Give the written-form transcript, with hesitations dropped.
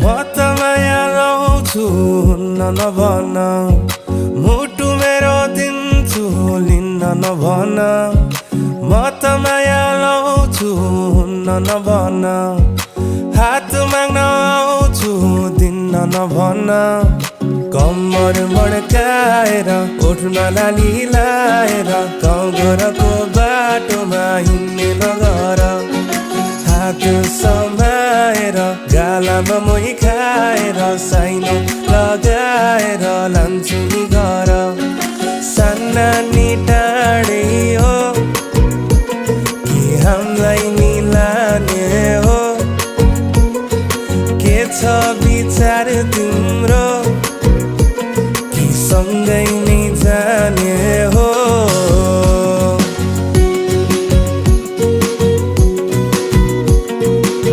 म त माया लाउँछु नभन मुटु मेरो दिन्छु लिन्न नभन म त माया लाउँछु नभन हात माग्न आउँछु दिन्न नभन कम्मर मड्काएर ओठमा लाली लाएर गाउँ घरको बाटोमा हिँड्ने नगर हात समाएर गालामा मोही खाएर साइनो लगाएर लान्छु नि घर सान्नानी टाढै हो